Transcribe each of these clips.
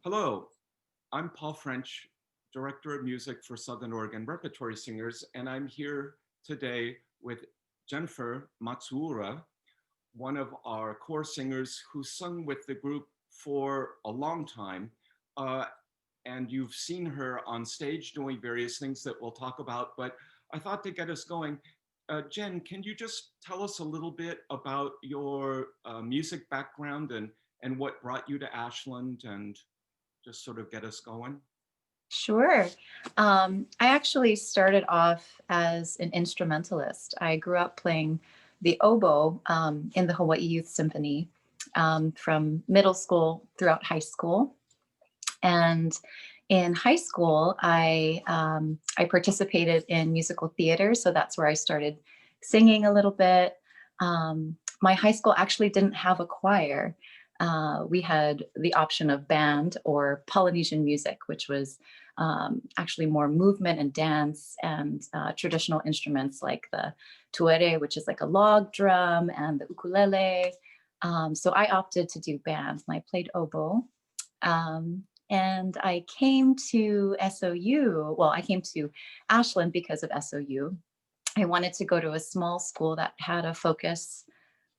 Hello, I'm Paul French, Director of Music for Southern Oregon Repertory Singers, and I'm here today with Jennifer Matsuura, one of our core singers who sung with the group for a long time. Uh, and you've seen her on stage doing various things that we'll talk about, but I thought to get us going, Jen, can you just tell us a little bit about your music background and what brought you to Ashland and just sort of get us going? Sure. I actually started off as an instrumentalist. I grew up playing the oboe in the Hawaii Youth Symphony from middle school throughout high school. And in high school, I participated in musical theater, so that's where I started singing a little bit. My high school actually didn't have a choir. We had the option of band or Polynesian music, which was actually more movement and dance and traditional instruments like the tuere, which is like a log drum, and the ukulele. So I opted to do band, and I played oboe. And I came to SOU. Well, I came to Ashland because of SOU. I wanted to go to a small school that had a focus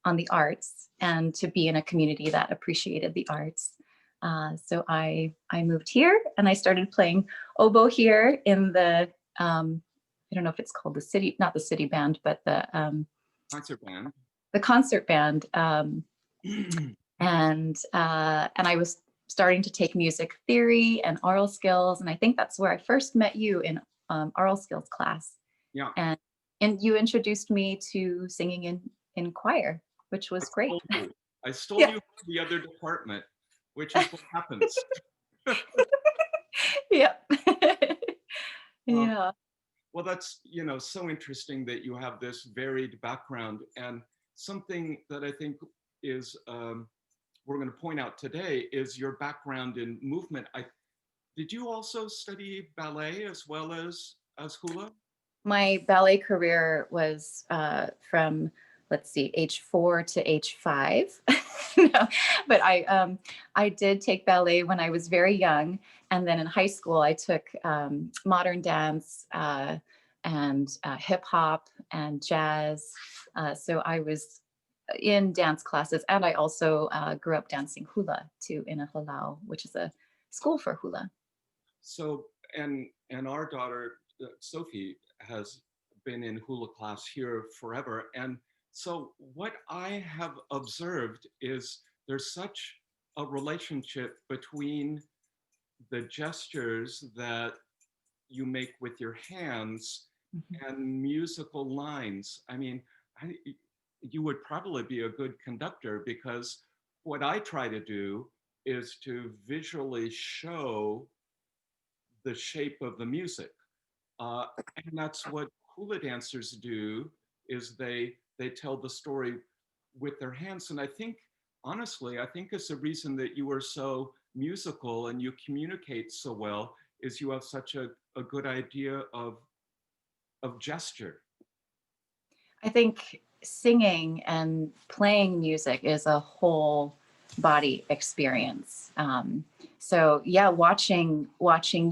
on the arts and to be in a community that appreciated the arts. So I moved here and I started playing oboe here in I don't know if it's called the city, not the city band, but Concert band. the concert band. And I was starting to take music theory and oral skills, and I think that's where I first met you in oral skills class, Yeah, and you introduced me to singing in choir, which I was great. stole you. I stole Yeah. you from the other department, which is what happens. Yeah. Um, Yeah. well, that's, so interesting that you have this varied background. And something that I think is, we're going to point out today is your background in movement. Did you also study ballet as well as hula? My ballet career was from, let's see, age 4 to age 5. No, but I did take ballet when I was very young, and then in high school I took modern dance and hip hop and jazz. So I was in dance classes, and I also grew up dancing hula too in a halau, which is a school for hula. So, and our daughter Sophie has been in hula class here forever. And so, what I have observed is there's such a relationship between the gestures that you make with your hands Mhm. and musical lines. I mean, I, you would probably be a good conductor because what I try to do is to visually show the shape of the music. Uh, and that's what hula dancers do is they tell the story with their hands. And I think, honestly, I think it's the reason that you are so musical and you communicate so well is you have such a good idea of gesture. I think singing and playing music is a whole body experience. So yeah, watching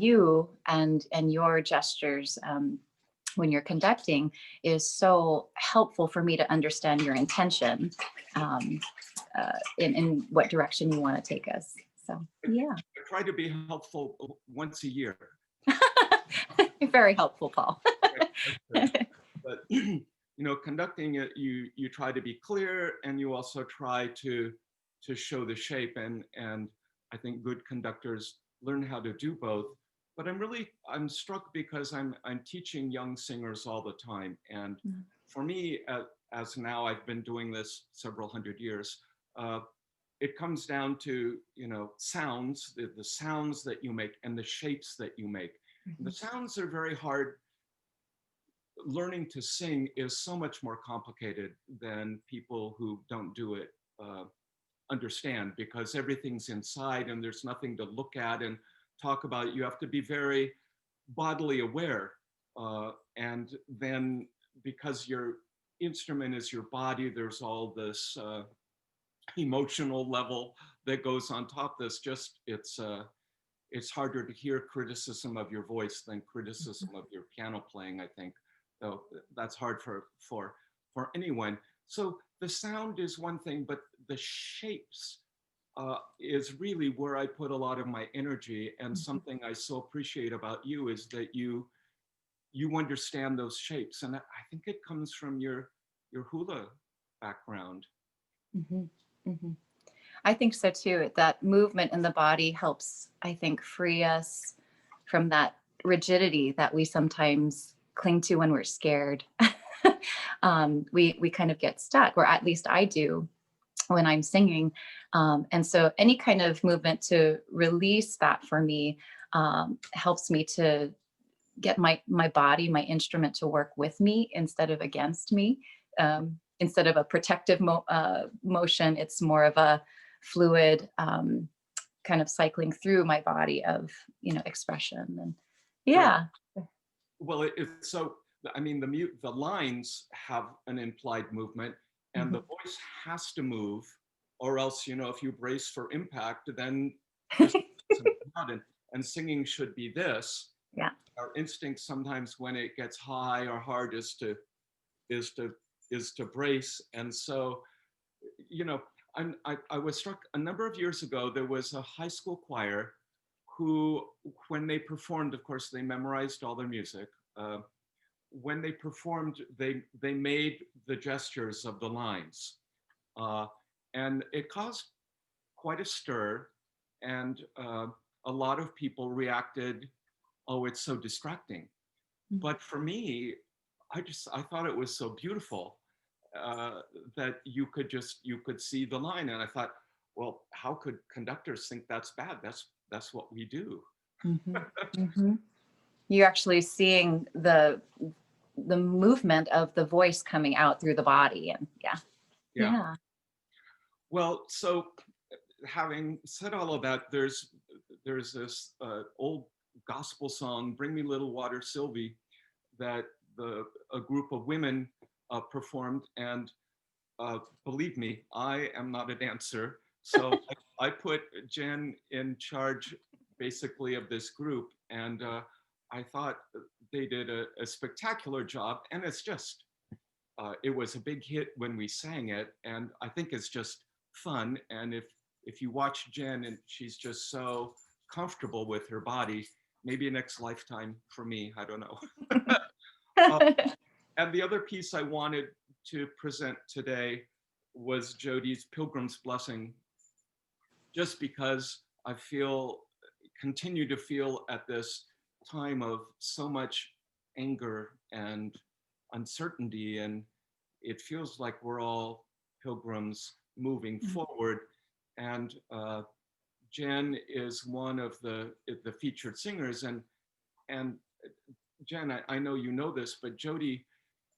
you and your gestures when you're conducting is so helpful for me to understand your intention um, in what direction you want to take us. So yeah, I try to be helpful once a year. very helpful, Paul. Right, that's good. But conducting it, you try to be clear, and you also try to show the shape. And I think good conductors learn how to do both. But I'm struck because I'm teaching young singers all the time, and for me, as now I've been doing this several hundred years. It comes down to sounds, the sounds that you make and the shapes that you make. And the Mhm. sounds are very hard. Learning to sing is so much more complicated than people who don't do it uh, understand because everything's inside and there's nothing to look at and talk about. You have to be very bodily aware. And then because your instrument is your body, there's all this emotional level that goes on top of this. Just it's it's harder to hear criticism of your voice than criticism of your piano playing, I think. Though that's hard for anyone. So the sound is one thing, but the shapes is really where I put a lot of my energy. And something I so appreciate about you is that you understand those shapes, and I think it comes from your hula background. Mhm, mhm. I think so too. That movement in the body helps, I think, free us from that rigidity that we sometimes cling to when we're scared. We kind of get stuck, or at least I do when I'm singing. And so any kind of movement to release that for me helps me to get my body, my instrument to work with me instead of against me. Instead of a protective motion, it's more of a fluid kind of cycling through my body of expression. And Right. yeah. Well, it's so, I mean, the lines have an implied movement, and the Mhm. voice has to move, or else, if you brace for impact, then this doesn't come out. And singing should be this. Yeah. Our instinct sometimes when it gets high or hard is to is to brace. And so, you know, I was struck a number of years ago. There was a high school choir who, when they performed, of course, they memorized all their music. When they performed, they made the gestures of the lines, uh, and it caused quite a stir. And a lot of people reacted, "Oh, it's so distracting." But for me, I thought it was so beautiful uh, that you could see the line, and I thought, well, how could conductors think that's bad? That's what we do. Mhm. Mhm. You're actually seeing the movement of the voice coming out through the body, and yeah. Yeah. Yeah. Well, so having said all of that, there's this old gospel song, "Bring Me Little Water, Sylvie," that the a group of women performed, and believe me, I am not a dancer. So I put Jen in charge basically of this group, and I thought they did a spectacular job. And it was a big hit when we sang it. And I think it's just fun. And if you watch Jen, and she's just so comfortable with her body, maybe a next lifetime for me, I don't know. Uh, and the other piece I wanted to present today was Jodi's Pilgrim's Blessing, just because I continue to feel at this time of so much anger and uncertainty. And it feels like we're all pilgrims moving forward. And Jen is one of the featured singers. And Jen, I know you know this, but Jodi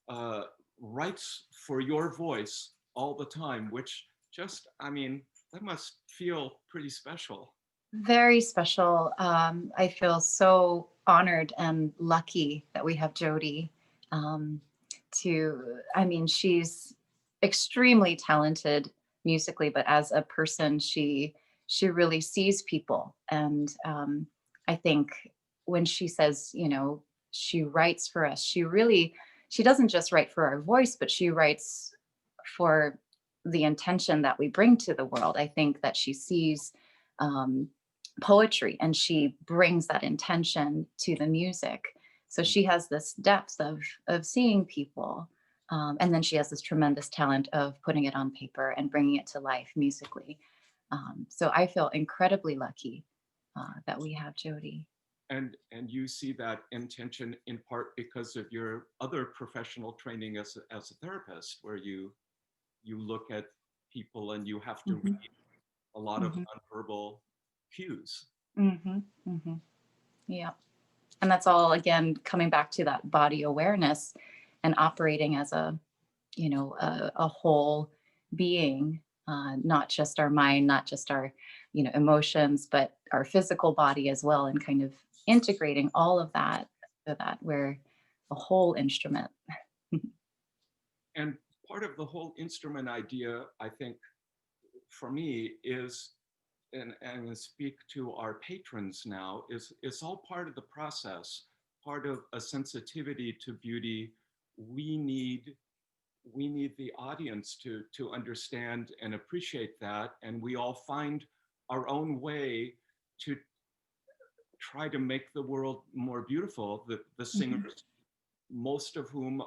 uh, writes for your voice all the time, which just, I mean, that must feel pretty special. Very special. I feel so honored and lucky that we have Jody. Um, I mean, she's extremely talented musically, but as a person, she really sees people. And I think when she says, she writes for us, she doesn't just write for our voice, but she writes for the intention that we bring to the world. I think that she sees. Um, Poetry and she brings that intention to the music, so she has this depth of seeing people, and then she has this tremendous talent of putting it on paper and bringing it to life musically. So I feel incredibly lucky that we have Jody. And you see that intention in part because of your other professional training as a therapist, where you look at people and you have to Hmm. read a lot of Hmm. nonverbal cues. Hmm. Hmm. Yeah. And that's all again coming back to that body awareness and operating as a whole being, not just our mind, not just our emotions, but our physical body as well, and kind of integrating all of that so that we're a whole instrument. And part of the whole instrument idea, I think, for me, is and speak to our patrons now, is it's all part of the process, part of a sensitivity to beauty. We need we need the audience to understand and appreciate that, and we all find our own way to try to make the world more beautiful. The Mhm. singers, most of whom,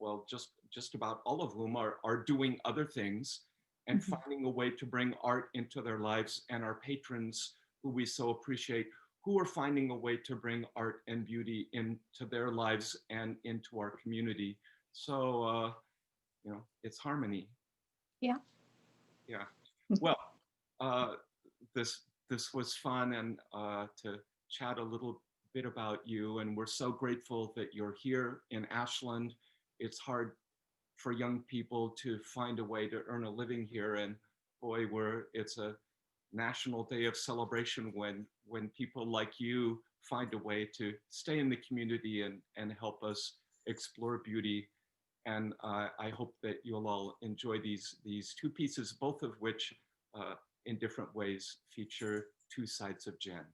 well, just about all of whom are doing other things and Mhm. finding a way to bring art into their lives, and our patrons, who we so appreciate, who are finding a way to bring art and beauty into their lives and into our community. So it's harmony. Yeah. Yeah. Well, uh, this was fun, and to chat a little bit about you. And we're so grateful that you're here in Ashland. It's hard for young people to find a way to earn a living here, and boy, it's a national day of celebration when people like you find a way to stay in the community and help us explore beauty. And I hope that you'll all enjoy these two pieces, both of which, in different ways, feature two sides of Jen.